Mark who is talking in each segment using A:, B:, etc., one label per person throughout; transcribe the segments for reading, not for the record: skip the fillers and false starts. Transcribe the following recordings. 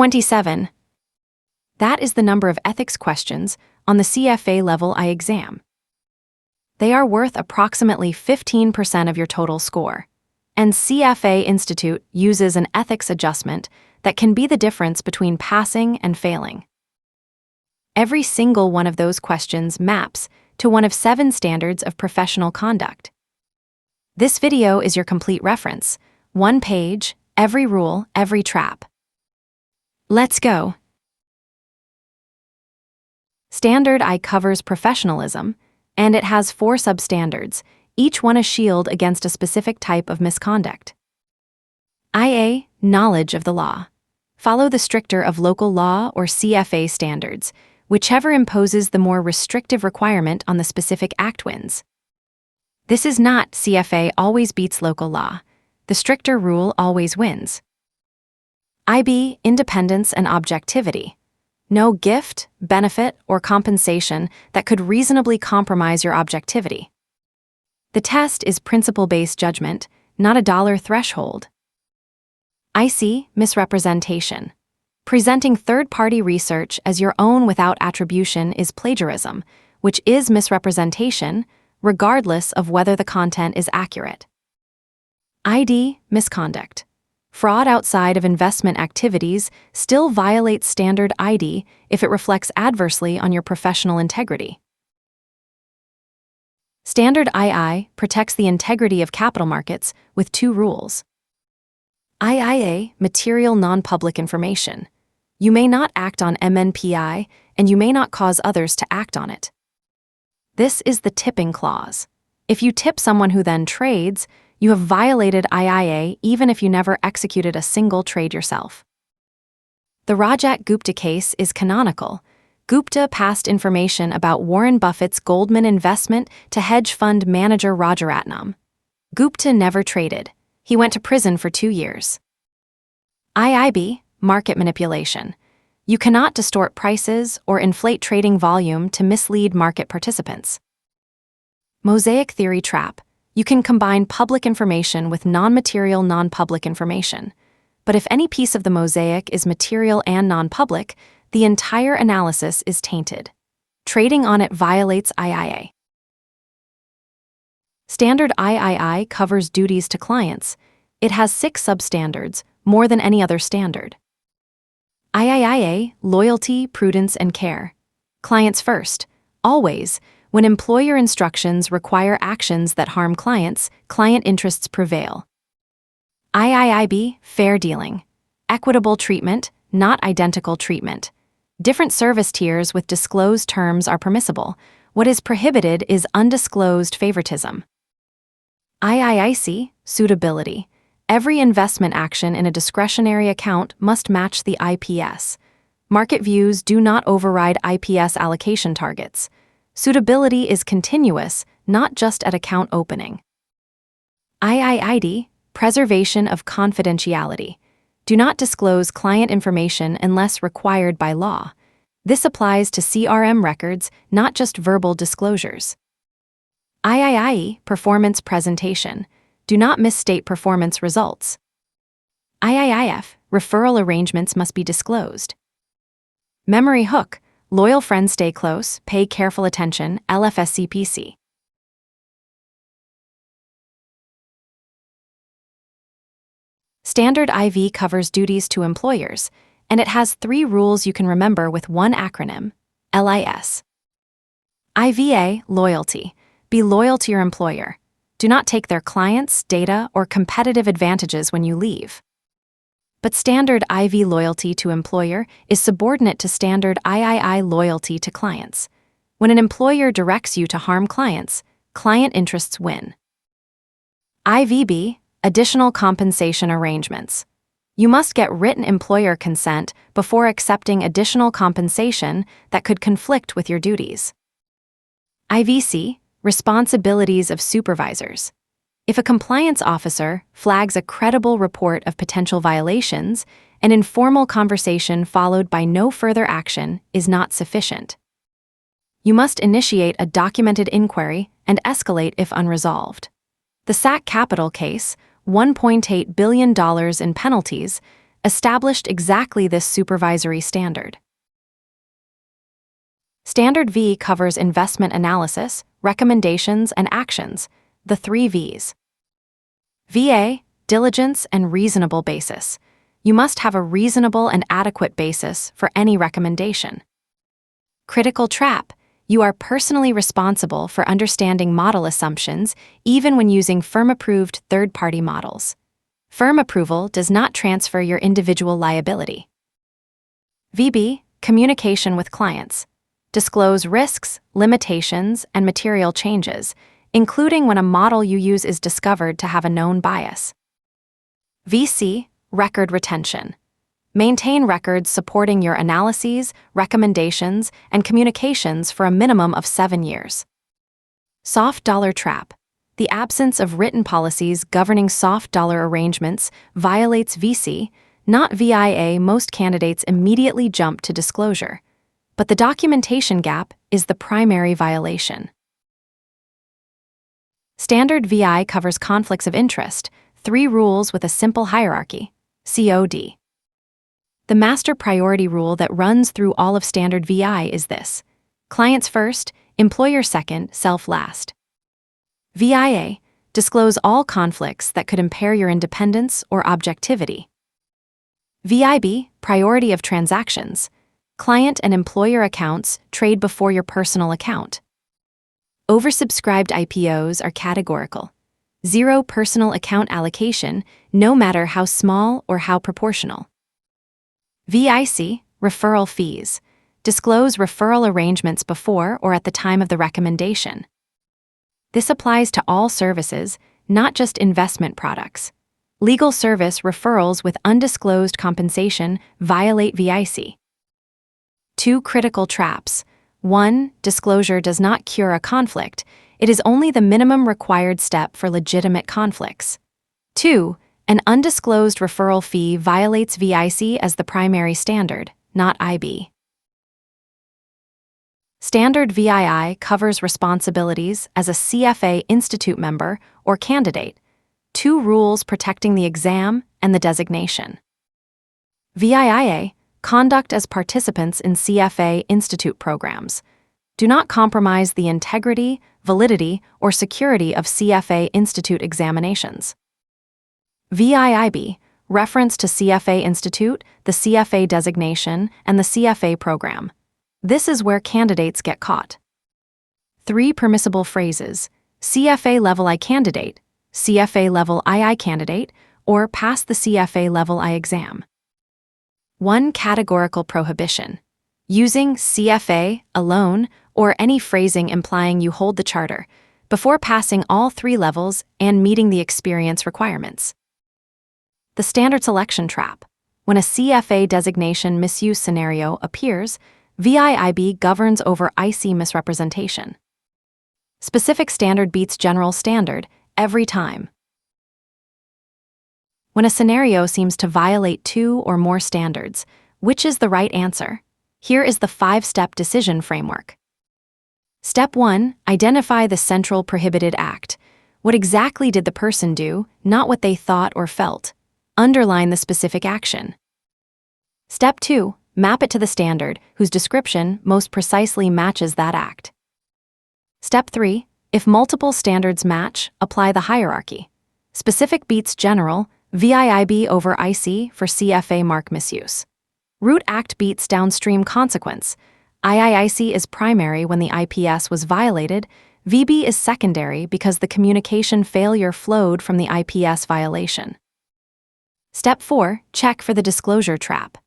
A: 27. That is the number of ethics questions on the CFA Level I exam. They are worth approximately 15% of your total score, and CFA Institute uses an ethics adjustment that can be the difference between passing and failing. Every single one of those questions maps to one of 7 standards of professional conduct. This video is your complete reference. 1 page, every rule, every trap. Let's go. Standard I covers professionalism, and it has 4 substandards, each one a shield against a specific type of misconduct. IA, knowledge of the law. Follow the stricter of local law or CFA standards. Whichever imposes the more restrictive requirement on the specific act wins. This is not CFA always beats local law. The stricter rule always wins. IB, independence and objectivity. No gift, benefit, or compensation that could reasonably compromise your objectivity. The test is principle-based judgment, not a dollar threshold. IC, misrepresentation. Presenting third-party research as your own without attribution is plagiarism, which is misrepresentation, regardless of whether the content is accurate. ID, misconduct. Fraud outside of investment activities still violates standard ID if it reflects adversely on your professional integrity. Standard II protects the integrity of capital markets with 2 rules. IIA, material non-public information. You may not act on MNPI, and you may not cause others to act on it. This is the tipping clause. If you tip someone who then trades, you have violated IIA even if you never executed a single trade yourself. The Rajat-Gupta case is canonical. Gupta passed information about Warren Buffett's Goldman investment to hedge fund manager Rajaratnam. Gupta never traded. He went to prison for 2 years. IIB, market manipulation. You cannot distort prices or inflate trading volume to mislead market participants. Mosaic theory trap. You can combine public information with non-material non-public information. But if any piece of the mosaic is material and non-public, the entire analysis is tainted. Trading on it violates IIA. Standard III covers duties to clients. It has 6 substandards, more than any other standard. IIIA, loyalty, prudence, and care. Clients first. Always, when employer instructions require actions that harm clients, client interests prevail. IIIB, fair dealing. Equitable treatment, not identical treatment. Different service tiers with disclosed terms are permissible. What is prohibited is undisclosed favoritism. IIIC, suitability. Every investment action in a discretionary account must match the IPS. Market views do not override IPS allocation targets. Suitability is continuous, not just at account opening. IIID, preservation of confidentiality. Do not disclose client information unless required by law. This applies to CRM records, not just verbal disclosures. IIIE, performance presentation. Do not misstate performance results. IIIF, referral arrangements must be disclosed. Memory hook, loyal friends stay close, pay careful attention, LFSCPC. Standard IV covers duties to employers, and it has 3 rules you can remember with one acronym, LIS. IVA, loyalty. Be loyal to your employer. Do not take their clients, data, or competitive advantages when you leave. But standard IV loyalty to employer is subordinate to standard III loyalty to clients. When an employer directs you to harm clients, client interests win. IVB, additional compensation arrangements. You must get written employer consent before accepting additional compensation that could conflict with your duties. IVC, responsibilities of supervisors. If a compliance officer flags a credible report of potential violations, an informal conversation followed by no further action is not sufficient. You must initiate a documented inquiry and escalate if unresolved. The SAC Capital case, $1.8 billion in penalties, established exactly this supervisory standard. Standard V covers investment analysis, recommendations, and actions, the 3 Vs. VA, diligence and reasonable basis. You must have a reasonable and adequate basis for any recommendation. Critical trap. You are personally responsible for understanding model assumptions even when using firm-approved third-party models. Firm approval does not transfer your individual liability. VB, communication with clients. Disclose risks, limitations, and material changes, including when a model you use is discovered to have a known bias. VC, record retention. Maintain records supporting your analyses, recommendations, and communications for a minimum of 7 years. Soft dollar trap. The absence of written policies governing soft dollar arrangements violates VC, not VIA. Most candidates immediately jump to disclosure, but the documentation gap is the primary violation. Standard VI covers conflicts of interest, 3 rules with a simple hierarchy, COD. The master priority rule that runs through all of Standard VI is this: clients first, employer second, self last. VIA, disclose all conflicts that could impair your independence or objectivity. VIB, priority of transactions. Client and employer accounts trade before your personal account. Oversubscribed IPOs are categorical. 0 personal account allocation, no matter how small or how proportional. VIC, referral fees. Disclose referral arrangements before or at the time of the recommendation. This applies to all services, not just investment products. Legal service referrals with undisclosed compensation violate VIC. 2 critical traps. 1. Disclosure does not cure a conflict. It is only the minimum required step for legitimate conflicts. 2. An undisclosed referral fee violates VIC as the primary standard, not IB. Standard VII covers responsibilities as a CFA Institute member or candidate, 2 rules protecting the exam and the designation. VIIA, conduct as participants in CFA Institute programs. Do not compromise the integrity, validity, or security of CFA Institute examinations. VIIB, reference to CFA Institute, the CFA designation, and the CFA program. This is where candidates get caught. 3 permissible phrases: CFA Level I candidate, CFA Level II candidate, or pass the CFA Level I exam. 1 categorical prohibition: using CFA alone or any phrasing implying you hold the charter before passing all 3 levels and meeting the experience requirements. The standard selection trap. When a CFA designation misuse scenario appears, VIIB governs over IC misrepresentation. Specific standard beats general standard every time. When a scenario seems to violate 2 or more standards, which is the right answer? Here is the 5-step decision framework. Step 1. Identify the central prohibited act. What exactly did the person do, not what they thought or felt? Underline the specific action. Step 2. Map it to the standard, whose description most precisely matches that act. Step 3. If multiple standards match, apply the hierarchy. Specific beats general, VIIB over IC for CFA mark misuse. Root act beats downstream consequence. IIIC is primary when the IPS was violated, VB is secondary because the communication failure flowed from the IPS violation. Step 4. Check for the disclosure trap.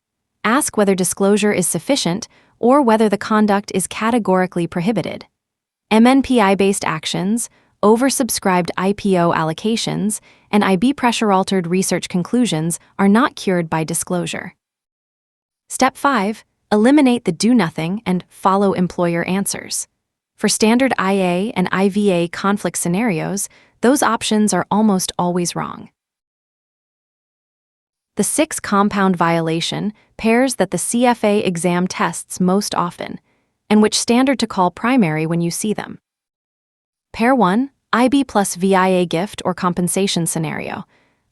A: Ask whether disclosure is sufficient or whether the conduct is categorically prohibited. MNPI-based actions, oversubscribed IPO allocations, and IB pressure-altered research conclusions are not cured by disclosure. Step 5. Eliminate the do-nothing and follow employer answers. For standard IA and IVA conflict scenarios, those options are almost always wrong. The 6 compound violation pairs that the CFA exam tests most often, and which standard to call primary when you see them. Pair 1, IB plus VIA gift or compensation scenario.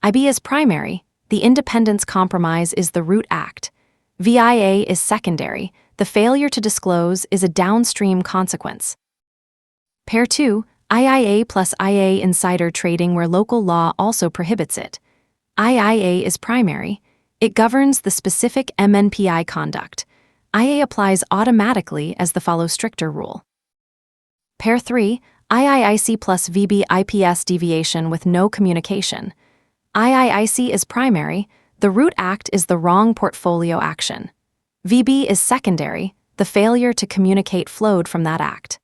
A: IB is primary, The independence compromise is the root act. VIA is secondary. The failure to disclose is a downstream consequence. Pair 2, IIA plus IA insider trading where local law also prohibits it. IIA is primary. It governs the specific MNPI conduct. IA applies automatically as the follow stricter rule. Pair 3, IIIC plus VB IPS deviation with no communication. IIIC is primary. The root act is the wrong portfolio action. VB is secondary. The failure to communicate flowed from that act.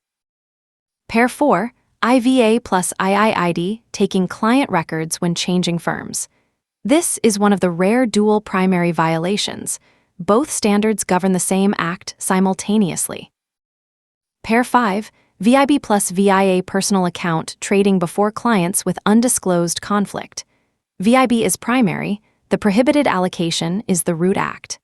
A: Pair 4, IVA plus IIID taking client records when changing firms. This is one of the rare dual primary violations. Both standards govern the same act simultaneously. Pair 5, VIB plus VIA personal account trading before clients with undisclosed conflict. VIB is primary. The prohibited allocation is the root act.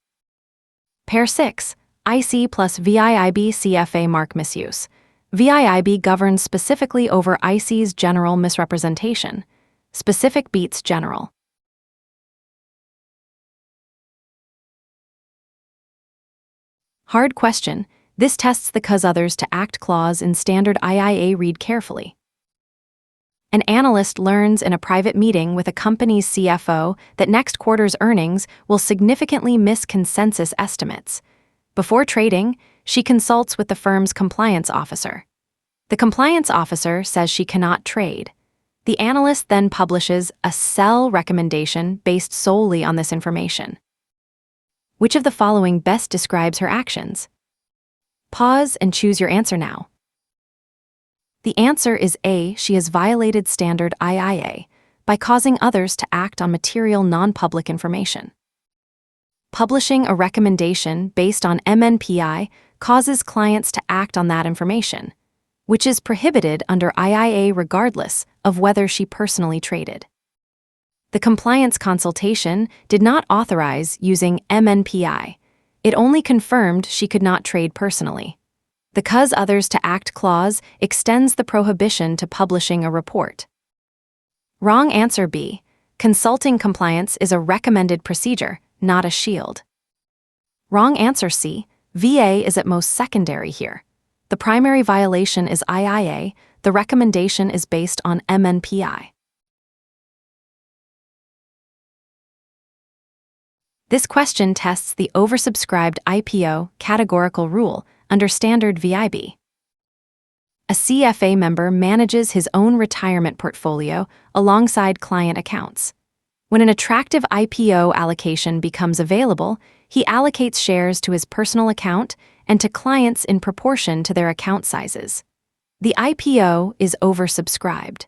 A: Pair 6, IC plus VIIB CFA mark misuse. VIIB governs specifically over IC's general misrepresentation. Specific beats general. Hard question. This tests the cause others to act clause in standard IIA. Read carefully. An analyst learns in a private meeting with a company's CFO that next quarter's earnings will significantly miss consensus estimates. Before trading, she consults with the firm's compliance officer. The compliance officer says she cannot trade. The analyst then publishes a sell recommendation based solely on this information. Which of the following best describes her actions? Pause and choose your answer now. The answer is A. She has violated standard IIA by causing others to act on material non-public information. Publishing a recommendation based on MNPI causes clients to act on that information, which is prohibited under IIA regardless of whether she personally traded. The compliance consultation did not authorize using MNPI. It only confirmed she could not trade personally. The cause others to act clause extends the prohibition to publishing a report. Wrong answer B. Consulting compliance is a recommended procedure, not a shield. Wrong answer C. VA is at most secondary here. The primary violation is IIA. The recommendation is based on MNPI. This question tests the oversubscribed IPO categorical rule under standard VIB. A CFA member manages his own retirement portfolio alongside client accounts. When an attractive IPO allocation becomes available, he allocates shares to his personal account and to clients in proportion to their account sizes. The IPO is oversubscribed.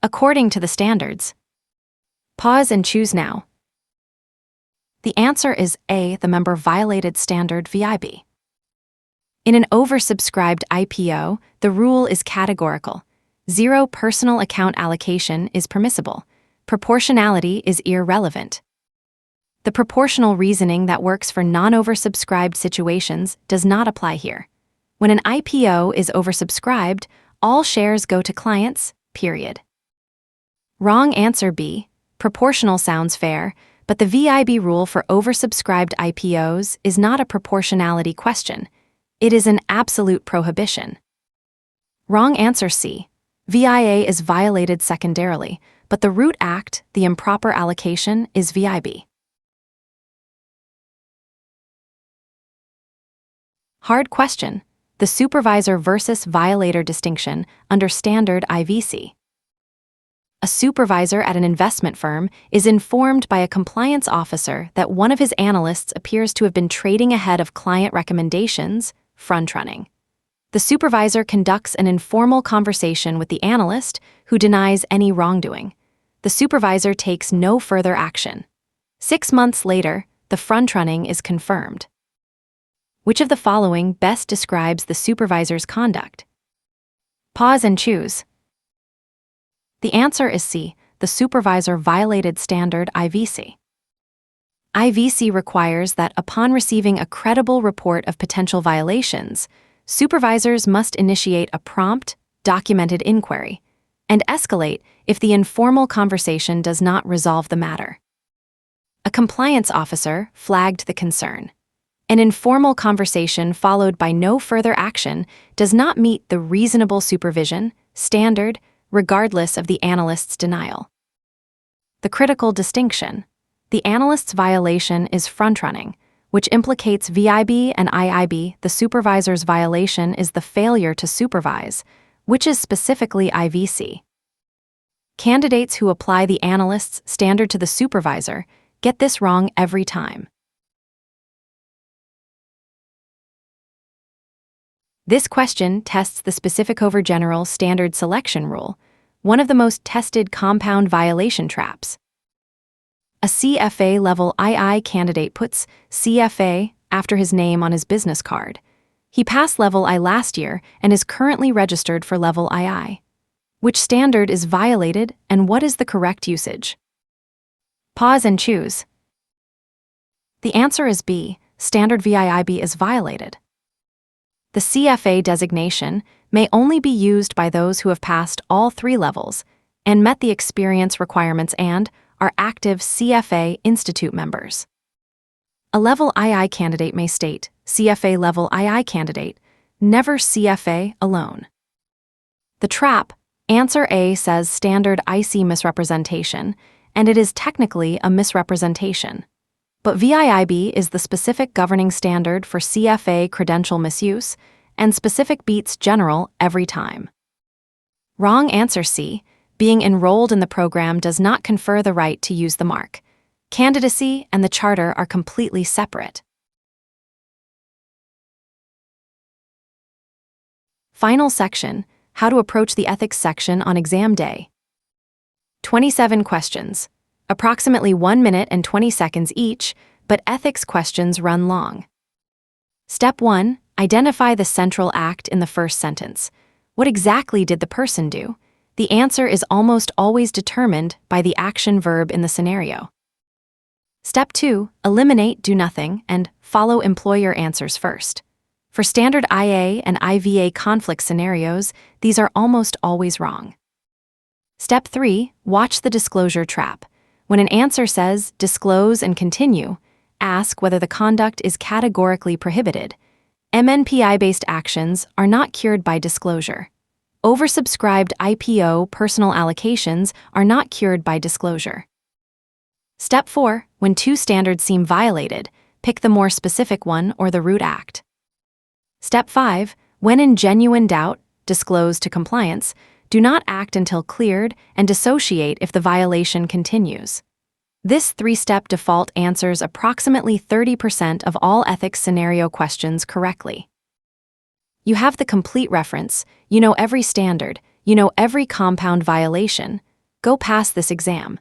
A: According to the standards. Pause and choose now. The answer is A. The member violated standard VIB. In an oversubscribed IPO, the rule is categorical. Zero personal account allocation is permissible. Proportionality is irrelevant. The proportional reasoning that works for non-oversubscribed situations does not apply here. When an IPO is oversubscribed, all shares go to clients, period. Wrong answer B. Proportional sounds fair, but the VIB rule for oversubscribed IPOs is not a proportionality question. It is an absolute prohibition. Wrong answer C. VIA is violated secondarily, but the root act, the improper allocation, is VIB. Hard question. The supervisor versus violator distinction under standard IVC. A supervisor at an investment firm is informed by a compliance officer that one of his analysts appears to have been trading ahead of client recommendations, front-running. The supervisor conducts an informal conversation with the analyst, who denies any wrongdoing. The supervisor takes no further action. 6 months later, the front-running is confirmed. Which of the following best describes the supervisor's conduct? Pause and choose. The answer is C. The supervisor violated standard IVC. IVC requires that upon receiving a credible report of potential violations, supervisors must initiate a prompt, documented inquiry and escalate if the informal conversation does not resolve the matter. A compliance officer flagged the concern. An informal conversation followed by no further action does not meet the reasonable supervision standard, regardless of the analyst's denial. The critical distinction: the analyst's violation is front-running, which implicates VIB and IIB. The supervisor's violation is the failure to supervise, which is specifically IVC. Candidates who apply the analyst's standard to the supervisor get this wrong every time. This question tests the specific over general standard selection rule, one of the most tested compound violation traps. A CFA Level II candidate puts CFA after his name on his business card. He passed Level I last year and is currently registered for Level II. Which standard is violated and what is the correct usage? Pause and choose. The answer is B. Standard VIIB is violated. The CFA designation may only be used by those who have passed all 3 levels and met the experience requirements and are active CFA Institute members. A Level II candidate may state CFA Level II candidate, never CFA alone. The trap: answer A says standard IC misrepresentation, and it is technically a misrepresentation. But VIIB is the specific governing standard for CFA credential misuse, and specific beats general every time. Wrong answer C. Being enrolled in the program does not confer the right to use the mark. Candidacy and the charter are completely separate. Final section: how to approach the ethics section on exam day. 27 questions, approximately 1 minute and 20 seconds each, but ethics questions run long. Step 1. Identify the central act in the first sentence. What exactly did the person do? The answer is almost always determined by the action verb in the scenario. Step 2. Eliminate do nothing and follow employer answers first. For standard IA and IVA conflict scenarios, these are almost always wrong. Step 3. Watch the disclosure trap. When an answer says disclose and continue, ask whether the conduct is categorically prohibited. MNPI-based actions are not cured by disclosure. Oversubscribed IPO personal allocations are not cured by disclosure. Step 4. When 2 standards seem violated, pick the more specific one or the root act. Step 5. When in genuine doubt, disclose to compliance. Do not act until cleared and dissociate if the violation continues. This 3-step default answers approximately 30% of all ethics scenario questions correctly. You have the complete reference, you know every standard, you know every compound violation. Go pass this exam.